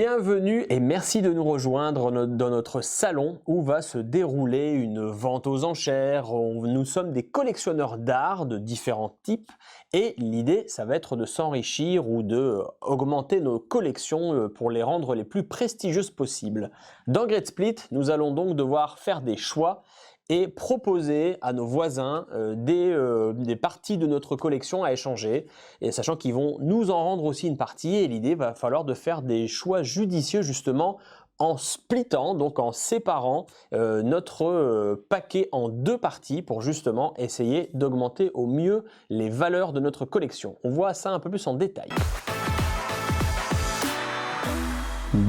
Bienvenue et merci de nous rejoindre dans notre salon où va se dérouler une vente aux enchères. Nous sommes des collectionneurs d'art de différents types et l'idée, ça va être de s'enrichir ou de augmenter nos collections pour les rendre les plus prestigieuses possibles. Dans Great Split, nous allons donc devoir faire des choix et proposer à nos voisins des parties de notre collection à échanger, et sachant qu'ils vont nous en rendre aussi une partie, et l'idée va falloir de faire des choix judicieux justement en splittant, donc en séparant notre paquet en deux parties pour justement essayer d'augmenter au mieux les valeurs de notre collection. On voit ça un peu plus en détail.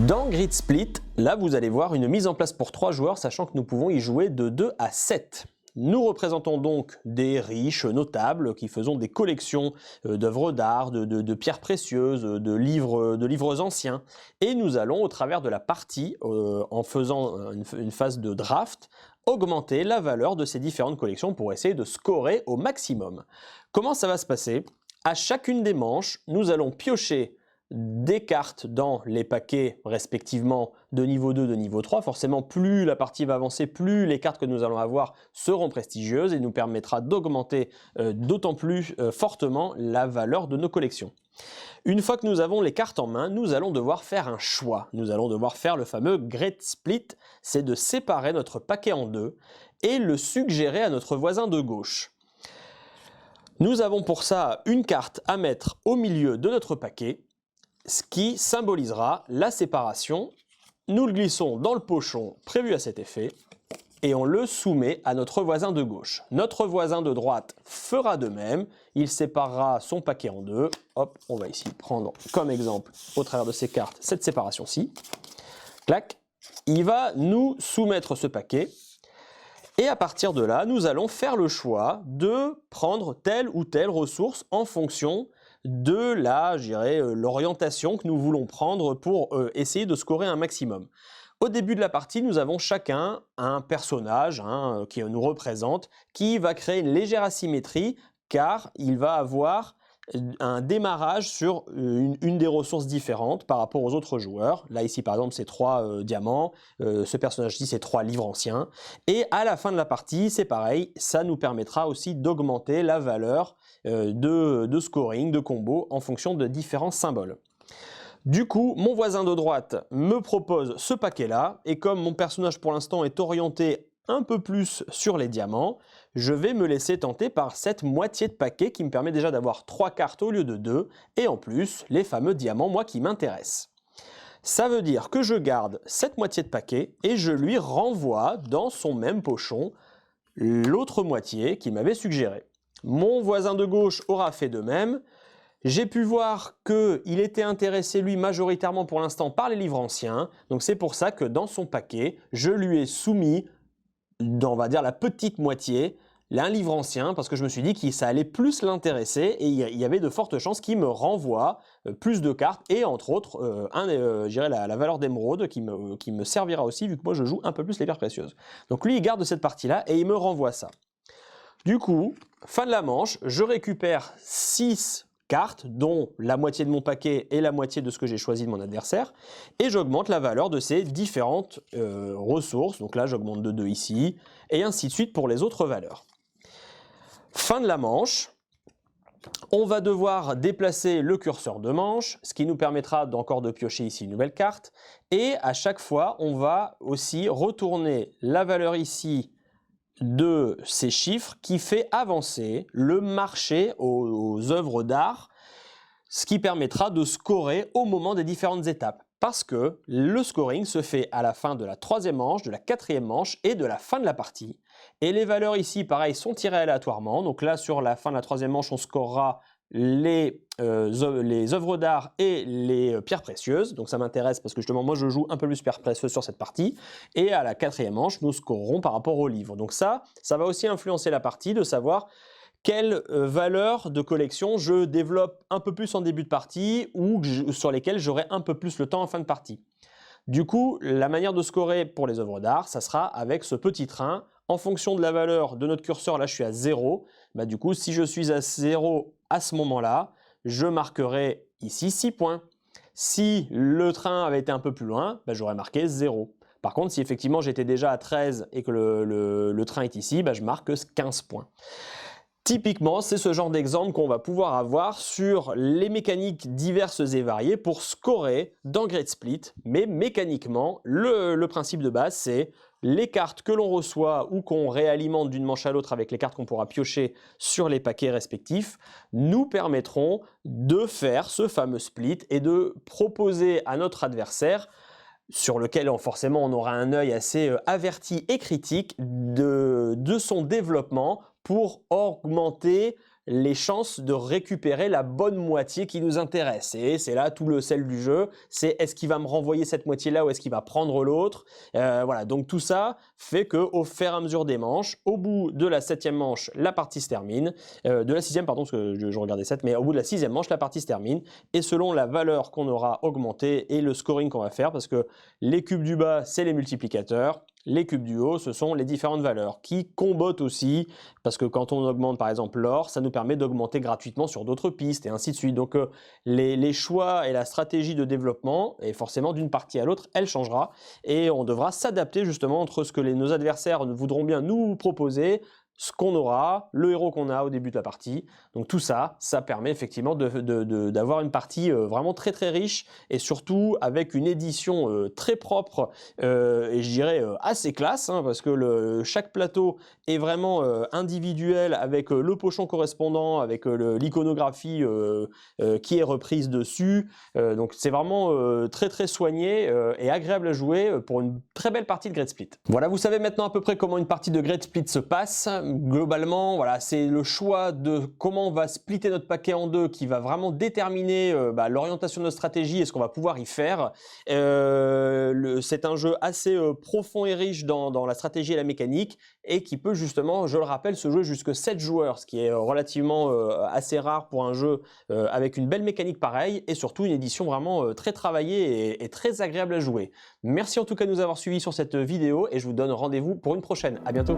Dans Great Split, là vous allez voir une mise en place pour 3 joueurs, sachant que nous pouvons y jouer de 2 à 7. Nous représentons donc des riches notables qui faisons des collections d'œuvres d'art, de pierres précieuses, de livres anciens. Et nous allons, au travers de la partie, en faisant une phase de draft, augmenter la valeur de ces différentes collections pour essayer de scorer au maximum. Comment ça va se passer? À chacune des manches, nous allons piocher des cartes dans les paquets respectivement de niveau 2, de niveau 3. Forcément, plus la partie va avancer, plus les cartes que nous allons avoir seront prestigieuses et nous permettra d'augmenter d'autant plus fortement la valeur de nos collections. Une fois que nous avons les cartes en main, nous allons devoir faire un choix. Nous allons devoir faire le fameux Great Split, c'est de séparer notre paquet en deux et le suggérer à notre voisin de gauche. Nous avons pour ça une carte à mettre au milieu de notre paquet, ce qui symbolisera la séparation. Nous le glissons dans le pochon prévu à cet effet et on le soumet à notre voisin de gauche. Notre voisin de droite fera de même, il séparera son paquet en deux. Hop, on va ici prendre comme exemple, au travers de ces cartes, cette séparation-ci. Clac, il va nous soumettre ce paquet. Et à partir de là, nous allons faire le choix de prendre telle ou telle ressource en fonction de l'orientation que nous voulons prendre pour essayer de scorer un maximum. Au début de la partie, nous avons chacun un personnage qui nous représente, qui va créer une légère asymétrie, car il va avoir un démarrage sur une des ressources différentes par rapport aux autres joueurs. Là, ici, par exemple, c'est 3 diamants. Ce personnage-ci, c'est 3 livres anciens. Et à la fin de la partie, c'est pareil. Ça nous permettra aussi d'augmenter la valeur de scoring, de combo, en fonction de différents symboles. Du coup, mon voisin de droite me propose ce paquet-là. Et comme mon personnage, pour l'instant, est orienté un peu plus sur les diamants, je vais me laisser tenter par cette moitié de paquet qui me permet déjà d'avoir 3 cartes au lieu de 2 et en plus les fameux diamants, moi, qui m'intéressent. Ça veut dire que je garde cette moitié de paquet et je lui renvoie dans son même pochon l'autre moitié qu'il m'avait suggéré. Mon voisin de gauche aura fait de même. J'ai pu voir qu'il était intéressé, lui, majoritairement pour l'instant par les livres anciens. Donc c'est pour ça que dans son paquet, je lui ai soumis, on va dire la petite moitié, un livre ancien, parce que je me suis dit que ça allait plus l'intéresser et il y avait de fortes chances qu'il me renvoie plus de cartes et entre autres la valeur d'émeraude qui me servira aussi vu que moi je joue un peu plus les pierres précieuses. Donc lui il garde cette partie-là et il me renvoie ça. Du coup, fin de la manche, je récupère 6 cartes, dont la moitié de mon paquet et la moitié de ce que j'ai choisi de mon adversaire, et j'augmente la valeur de ces différentes ressources. Donc là, j'augmente de 2 ici, et ainsi de suite pour les autres valeurs. Fin de la manche, on va devoir déplacer le curseur de manche, ce qui nous permettra encore de piocher ici une nouvelle carte, et à chaque fois, on va aussi retourner la valeur ici de ces chiffres qui fait avancer le marché aux œuvres d'art, ce qui permettra de scorer au moment des différentes étapes. Parce que le scoring se fait à la fin de la 3e manche, de la 4e manche et de la fin de la partie. Et les valeurs ici, pareil, sont tirées aléatoirement. Donc là, sur la fin de la 3e manche, on scorera les œuvres d'art et les pierres précieuses. Donc ça m'intéresse parce que justement moi je joue un peu plus pierres précieuses sur cette partie. Et à la 4e manche, nous scorerons par rapport au livre. Donc ça va aussi influencer la partie de savoir quelles valeurs de collection je développe un peu plus en début de partie ou sur lesquelles j'aurai un peu plus le temps en fin de partie. Du coup, la manière de scorer pour les œuvres d'art, ça sera avec ce petit train. En fonction de la valeur de notre curseur, là je suis à 0. Bah, du coup, si je suis à 0 à ce moment-là, je marquerai ici 6 points. Si le train avait été un peu plus loin, bah, j'aurais marqué 0. Par contre, si effectivement j'étais déjà à 13 et que le train est ici, bah, je marque 15 points. Typiquement, c'est ce genre d'exemple qu'on va pouvoir avoir sur les mécaniques diverses et variées pour scorer dans Great Split. Mais mécaniquement, le principe de base, c'est les cartes que l'on reçoit ou qu'on réalimente d'une manche à l'autre avec les cartes qu'on pourra piocher sur les paquets respectifs, nous permettront de faire ce fameux split et de proposer à notre adversaire, sur lequel forcément on aura un œil assez averti et critique, de son développement pour augmenter les chances de récupérer la bonne moitié qui nous intéresse. Et c'est là tout le sel du jeu, c'est est-ce qu'il va me renvoyer cette moitié-là ou est-ce qu'il va prendre l'autre. Voilà, donc tout ça fait qu'au fur et à mesure des manches, au bout de la 7e manche, la partie se termine, de la 6e pardon, parce que je regardais 7, mais au bout de la 6e manche, la partie se termine, et selon la valeur qu'on aura augmentée et le scoring qu'on va faire, parce que les cubes du bas, c'est les multiplicateurs, les cubes du haut, ce sont les différentes valeurs qui combotent aussi, parce que quand on augmente par exemple l'or, ça nous permet d'augmenter gratuitement sur d'autres pistes et ainsi de suite. Donc les choix et la stratégie de développement, et forcément d'une partie à l'autre, elle changera et on devra s'adapter justement entre ce que nos adversaires voudront bien nous proposer, ce qu'on aura, le héros qu'on a au début de la partie. Donc tout ça, ça permet effectivement d'avoir une partie vraiment très très riche et surtout avec une édition très propre et je dirais assez classe, hein, parce que chaque plateau est vraiment individuel avec le pochon correspondant, avec l'iconographie qui est reprise dessus. Donc c'est vraiment très très soigné et agréable à jouer pour une très belle partie de Great Split. Voilà, vous savez maintenant à peu près comment une partie de Great Split se passe. Globalement, voilà, c'est le choix de comment on va splitter notre paquet en deux qui va vraiment déterminer l'orientation de notre stratégie et ce qu'on va pouvoir y faire. C'est un jeu assez profond et riche dans la stratégie et la mécanique et qui peut justement, je le rappelle, se jouer jusque 7 joueurs, ce qui est relativement assez rare pour un jeu avec une belle mécanique pareille et surtout une édition vraiment très travaillée et très agréable à jouer. Merci en tout cas de nous avoir suivis sur cette vidéo et je vous donne rendez-vous pour une prochaine. À bientôt.